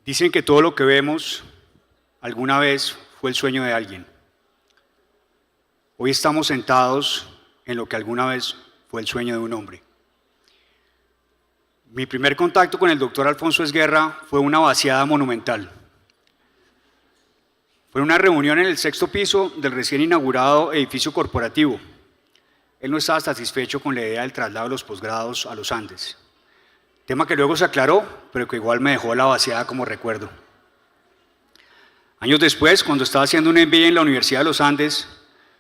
Dicen que todo lo que vemos alguna vez fue el sueño de alguien. Hoy estamos sentados en lo que alguna vez fue el sueño de un hombre. Mi primer contacto con el doctor Alfonso Esguerra fue una vaciada monumental. Fue una reunión en el 6º piso del recién inaugurado edificio corporativo. Él no estaba satisfecho con la idea del traslado de los posgrados a los Andes. Tema que luego se aclaró, pero que igual me dejó la vaciada como recuerdo. Años después, cuando estaba haciendo un MBA en la Universidad de los Andes,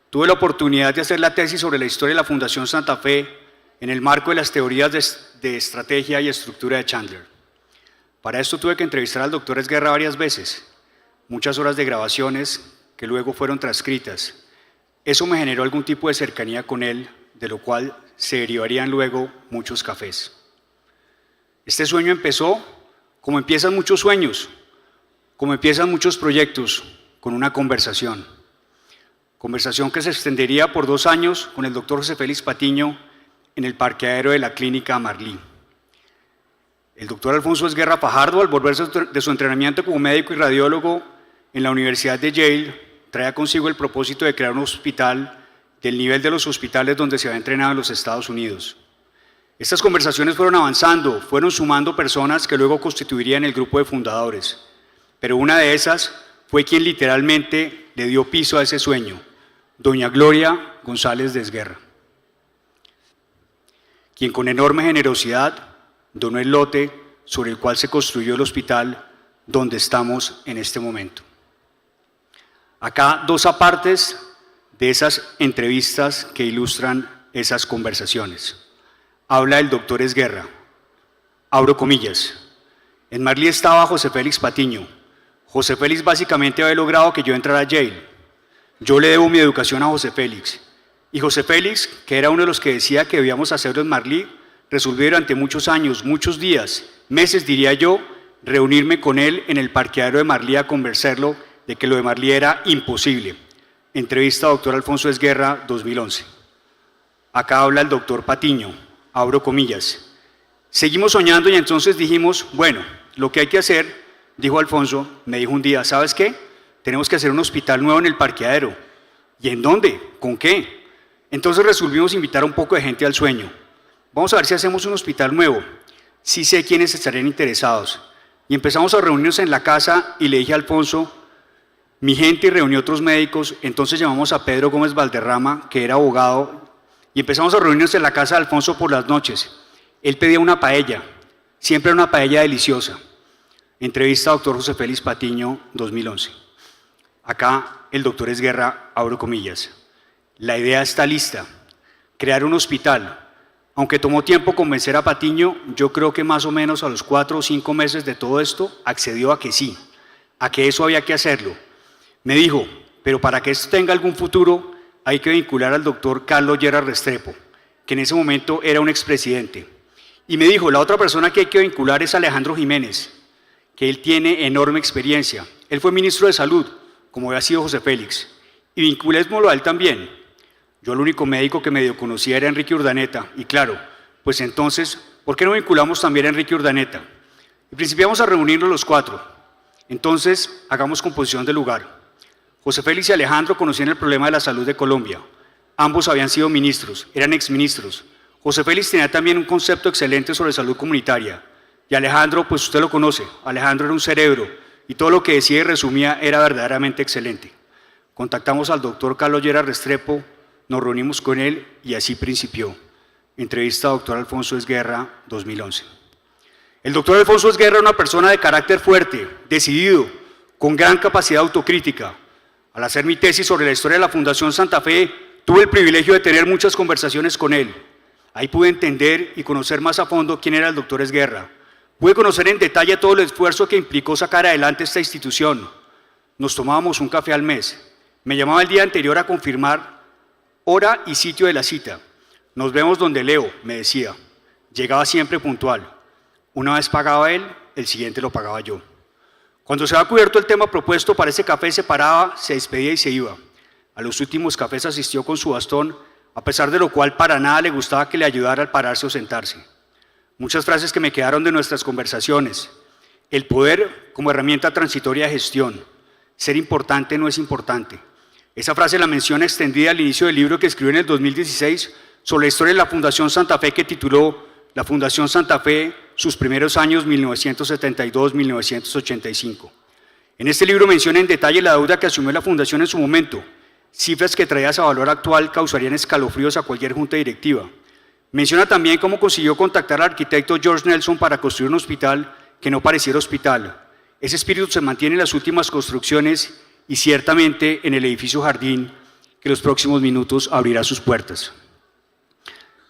tuve la oportunidad de hacer la tesis sobre la historia de la Fundación Santa Fe en el marco de las teorías de estrategia y estructura de Chandler. Para esto tuve que entrevistar al doctor Esguerra varias veces, muchas horas de grabaciones que luego fueron transcritas. Eso me generó algún tipo de cercanía con él, de lo cual se derivarían luego muchos cafés. Este sueño empezó como empiezan muchos sueños, como empiezan muchos proyectos, con una conversación. Conversación que se extendería por 2 años con el doctor José Félix Patiño en el parqueadero de la clínica Marlí. El doctor Alfonso Esguerra Fajardo, al volverse de su entrenamiento como médico y radiólogo en la Universidad de Yale, traía consigo el propósito de crear un hospital del nivel de los hospitales donde se había entrenado en los Estados Unidos. Estas conversaciones fueron avanzando, fueron sumando personas que luego constituirían el grupo de fundadores, pero una de esas fue quien literalmente le dio piso a ese sueño, doña Gloria González de Esguerra, quien con enorme generosidad donó el lote sobre el cual se construyó el hospital donde estamos en este momento. Acá 2 apartes de esas entrevistas que ilustran esas conversaciones. Habla el doctor Esguerra, abro comillas, en Marlí estaba José Félix Patiño. José Félix básicamente había logrado que yo entrara a Yale. Yo le debo mi educación a José Félix. Y José Félix, que era uno de los que decía que debíamos hacerlo en Marlí, resolvió durante muchos años, muchos días, meses diría yo, reunirme con él en el parqueadero de Marlí a convencerlo de que lo de Marlí era imposible. Entrevista al doctor Alfonso Esguerra, 2011. Acá habla el doctor Patiño. Abro comillas, seguimos soñando y entonces dijimos, bueno, lo que hay que hacer, dijo Alfonso, me dijo un día, ¿sabes qué? Tenemos que hacer un hospital nuevo en el parqueadero. ¿Y en dónde? ¿Con qué? Entonces resolvimos invitar a un poco de gente al sueño. Vamos a ver si hacemos un hospital nuevo. Sí sé quiénes estarían interesados. Y empezamos a reunirnos en la casa y le dije a Alfonso, mi gente reunió otros médicos, entonces llamamos a Pedro Gómez Valderrama, que era abogado, y empezamos a reunirnos en la casa de Alfonso por las noches. Él pedía una paella, siempre una paella deliciosa. Entrevista al doctor José Félix Patiño, 2011. Acá el doctor Esguerra, abro comillas. La idea está lista, crear un hospital. Aunque tomó tiempo convencer a Patiño, yo creo que más o menos a los 4 o 5 meses de todo esto, accedió a que sí, a que eso había que hacerlo. Me dijo, pero para que esto tenga algún futuro, hay que vincular al doctor Carlos Lleras Restrepo, que en ese momento era un expresidente. Y me dijo, la otra persona que hay que vincular es Alejandro Jiménez, que él tiene enorme experiencia. Él fue ministro de Salud, como había sido José Félix, y vinculémoslo a él también. Yo el único médico que medio conocía era Enrique Urdaneta, y claro, pues entonces, ¿por qué no vinculamos también a Enrique Urdaneta? Y principiamos a reunirnos los 4. Entonces, hagamos composición del lugar. José Félix y Alejandro conocían el problema de la salud de Colombia. Ambos habían sido ministros, eran exministros. José Félix tenía también un concepto excelente sobre salud comunitaria. Y Alejandro, pues usted lo conoce, Alejandro era un cerebro y todo lo que decía y resumía era verdaderamente excelente. Contactamos al doctor Carlos Lleras Restrepo, nos reunimos con él y así principió. Entrevista al doctor Alfonso Esguerra, 2011. El doctor Alfonso Esguerra era una persona de carácter fuerte, decidido, con gran capacidad autocrítica. Al hacer mi tesis sobre la historia de la Fundación Santa Fe, tuve el privilegio de tener muchas conversaciones con él. Ahí pude entender y conocer más a fondo quién era el doctor Esguerra. Pude conocer en detalle todo el esfuerzo que implicó sacar adelante esta institución. Nos tomábamos un café al mes. Me llamaba el día anterior a confirmar hora y sitio de la cita. Nos vemos donde Leo, me decía. Llegaba siempre puntual. Una vez pagaba él, el siguiente lo pagaba yo. Cuando se había cubierto el tema propuesto para ese café, se paraba, se despedía y se iba. A los últimos cafés asistió con su bastón, a pesar de lo cual para nada le gustaba que le ayudara al pararse o sentarse. Muchas frases que me quedaron de nuestras conversaciones. El poder como herramienta transitoria de gestión. Ser importante no es importante. Esa frase la menciona extendida al inicio del libro que escribió en el 2016 sobre la historia de la Fundación Santa Fe, que tituló La Fundación Santa Fe, sus primeros años 1972-1985. En este libro menciona en detalle la deuda que asumió la Fundación en su momento, cifras que traídas a valor actual causarían escalofríos a cualquier junta directiva. Menciona también cómo consiguió contactar al arquitecto George Nelson para construir un hospital que no pareciera hospital. Ese espíritu se mantiene en las últimas construcciones y ciertamente en el edificio Jardín, que en los próximos minutos abrirá sus puertas.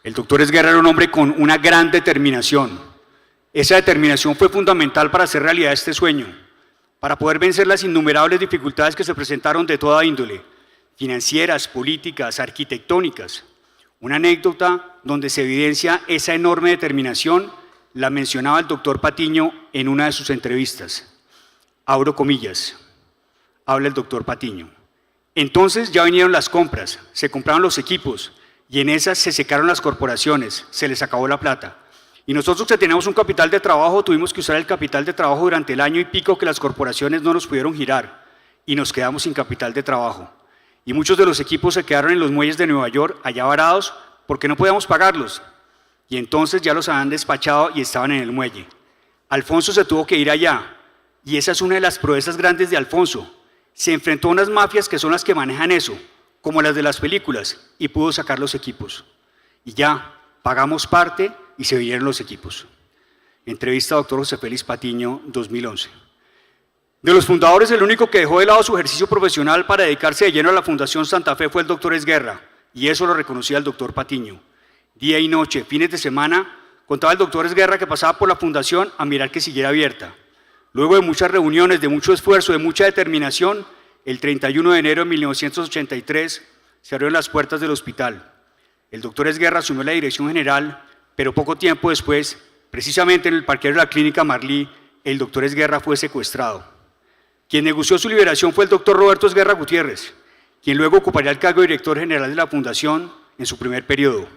El doctor Esguerra era un hombre con una gran determinación. Esa determinación fue fundamental para hacer realidad este sueño, para poder vencer las innumerables dificultades que se presentaron de toda índole, financieras, políticas, arquitectónicas. Una anécdota donde se evidencia esa enorme determinación la mencionaba el doctor Patiño en una de sus entrevistas. Abro comillas, habla el doctor Patiño. Entonces ya vinieron las compras, se compraron los equipos y en esas se secaron las corporaciones, se les acabó la plata. Y nosotros que teníamos un capital de trabajo tuvimos que usar el capital de trabajo durante el año y pico que las corporaciones no nos pudieron girar y nos quedamos sin capital de trabajo. Y muchos de los equipos se quedaron en los muelles de Nueva York allá varados porque no podíamos pagarlos. Y entonces ya los habían despachado y estaban en el muelle. Alfonso se tuvo que ir allá y esa es una de las proezas grandes de Alfonso. Se enfrentó a unas mafias que son las que manejan eso, como las de las películas, y pudo sacar los equipos. Y ya, pagamos parte y se vinieron los equipos. Entrevista al doctor José Félix Patiño, 2011. De los fundadores, el único que dejó de lado su ejercicio profesional para dedicarse de lleno a la Fundación Santa Fe fue el doctor Esguerra, y eso lo reconocía el doctor Patiño. Día y noche, fines de semana, contaba el doctor Esguerra que pasaba por la Fundación a mirar que siguiera abierta. Luego de muchas reuniones, de mucho esfuerzo, de mucha determinación, el 31 de enero de 1983 se abrieron las puertas del hospital. El doctor Esguerra asumió la dirección general, pero poco tiempo después, precisamente en el parqueo de la clínica Marlí, el doctor Esguerra fue secuestrado. Quien negoció su liberación fue el doctor Roberto Esguerra Gutiérrez, quien luego ocuparía el cargo de director general de la Fundación en su primer periodo.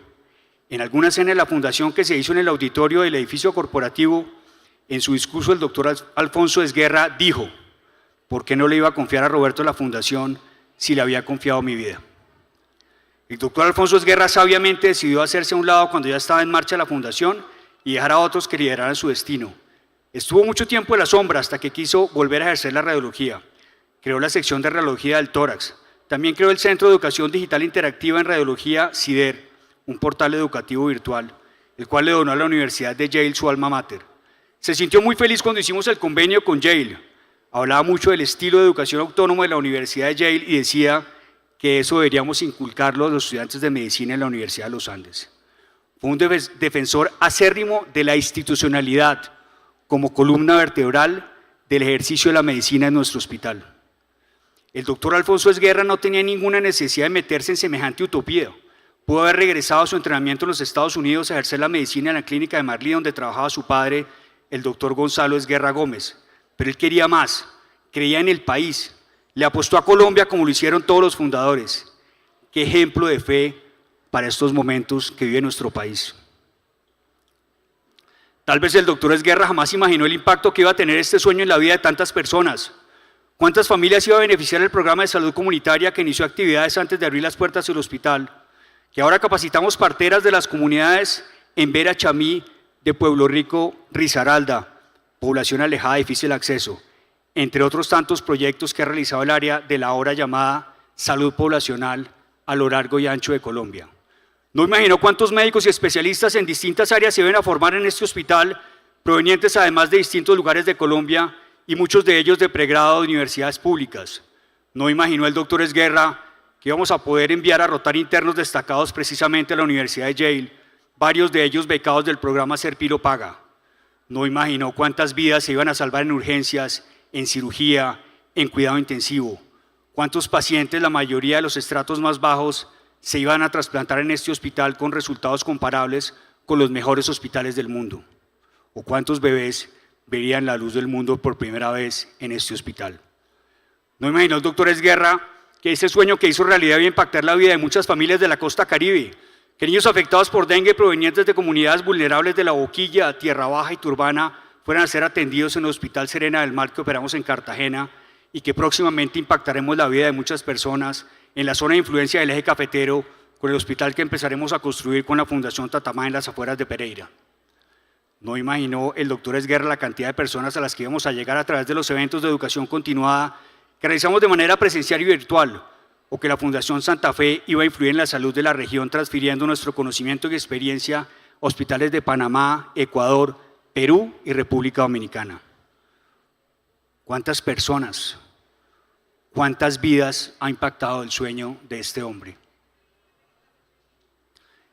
En alguna cena de la Fundación que se hizo en el auditorio del edificio corporativo, en su discurso el doctor Alfonso Esguerra dijo: ¿por qué no le iba a confiar a Roberto la Fundación si le había confiado mi vida? El doctor Alfonso Esguerra sabiamente decidió hacerse a un lado cuando ya estaba en marcha la Fundación y dejar a otros que lideraran su destino. Estuvo mucho tiempo en la sombra hasta que quiso volver a ejercer la radiología. Creó la sección de radiología del tórax. También creó el Centro de Educación Digital Interactiva en Radiología, CIDER, un portal educativo virtual, el cual le donó a la Universidad de Yale, su alma mater. Se sintió muy feliz cuando hicimos el convenio con Yale. Hablaba mucho del estilo de educación autónomo de la Universidad de Yale y decía que eso deberíamos inculcarlo a los estudiantes de medicina en la Universidad de los Andes. Fue un defensor acérrimo de la institucionalidad como columna vertebral del ejercicio de la medicina en nuestro hospital. El doctor Alfonso Esguerra no tenía ninguna necesidad de meterse en semejante utopía. Pudo haber regresado a su entrenamiento en los Estados Unidos a ejercer la medicina en la clínica de Marlí, donde trabajaba su padre, el doctor Gonzalo Esguerra Gómez. Pero él quería más, creía en el país, le apostó a Colombia como lo hicieron todos los fundadores. Qué ejemplo de fe para estos momentos que vive nuestro país. Tal vez el doctor Esguerra jamás imaginó el impacto que iba a tener este sueño en la vida de tantas personas. ¿Cuántas familias iba a beneficiar el programa de salud comunitaria que inició actividades antes de abrir las puertas del hospital? Que ahora capacitamos parteras de las comunidades en Vera Chamí, de Pueblo Rico, Risaralda, población alejada de difícil acceso, entre otros tantos proyectos que ha realizado el área de la ahora llamada salud poblacional a lo largo y ancho de Colombia. No imagino cuántos médicos y especialistas en distintas áreas se ven a formar en este hospital, provenientes además de distintos lugares de Colombia y muchos de ellos de pregrado de universidades públicas. No imaginó el doctor Esguerra que íbamos a poder enviar a rotar internos destacados precisamente a la Universidad de Yale, varios de ellos becados del programa Serpilo Paga. No imaginó cuántas vidas se iban a salvar en urgencias, en cirugía, en cuidado intensivo. Cuántos pacientes, la mayoría de los estratos más bajos, se iban a trasplantar en este hospital con resultados comparables con los mejores hospitales del mundo. O cuántos bebés verían la luz del mundo por primera vez en este hospital. No imaginó el doctor Esguerra que ese sueño que hizo realidad iba a impactar la vida de muchas familias de la costa caribe, que niños afectados por dengue provenientes de comunidades vulnerables de La Boquilla, Tierra Baja y Turbana puedan ser atendidos en el Hospital Serena del Mar que operamos en Cartagena y que próximamente impactaremos la vida de muchas personas en la zona de influencia del eje cafetero con el hospital que empezaremos a construir con la Fundación Tatamá en las afueras de Pereira. No imaginó el doctor Esguerra la cantidad de personas a las que íbamos a llegar a través de los eventos de educación continuada que realizamos de manera presencial y virtual, o que la Fundación Santa Fe iba a influir en la salud de la región transfiriendo nuestro conocimiento y experiencia a hospitales de Panamá, Ecuador, Perú y República Dominicana. ¿Cuántas personas, cuántas vidas ha impactado el sueño de este hombre?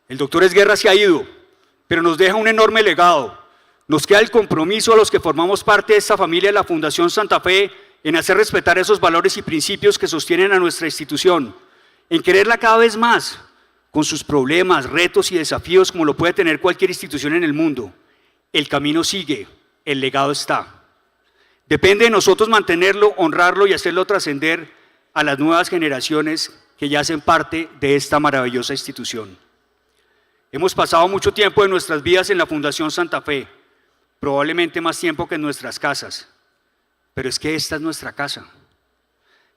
El doctor Esguerra se ha ido, pero nos deja un enorme legado. Nos queda el compromiso a los que formamos parte de esta familia de la Fundación Santa Fe en hacer respetar esos valores y principios que sostienen a nuestra institución, en quererla cada vez más, con sus problemas, retos y desafíos como lo puede tener cualquier institución en el mundo. El camino sigue, el legado está. Depende de nosotros mantenerlo, honrarlo y hacerlo trascender a las nuevas generaciones que ya hacen parte de esta maravillosa institución. Hemos pasado mucho tiempo de nuestras vidas en la Fundación Santa Fe, probablemente más tiempo que en nuestras casas, pero es que esta es nuestra casa.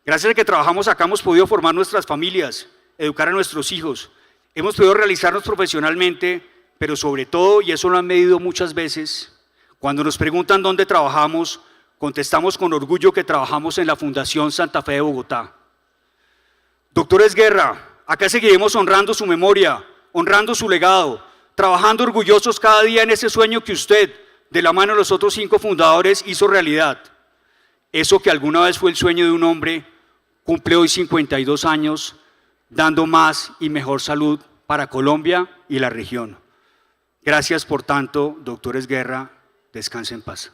Gracias a que trabajamos acá hemos podido formar nuestras familias, educar a nuestros hijos, hemos podido realizarnos profesionalmente, pero sobre todo, y eso lo han medido muchas veces, cuando nos preguntan dónde trabajamos, contestamos con orgullo que trabajamos en la Fundación Santa Fe de Bogotá. Doctor Esguerra, acá seguiremos honrando su memoria, honrando su legado, trabajando orgullosos cada día en ese sueño que usted, de la mano de los otros 5 fundadores, hizo realidad. Eso que alguna vez fue el sueño de un hombre, cumple hoy 52 años, dando más y mejor salud para Colombia y la región. Gracias por tanto, doctor Esguerra, descanse en paz.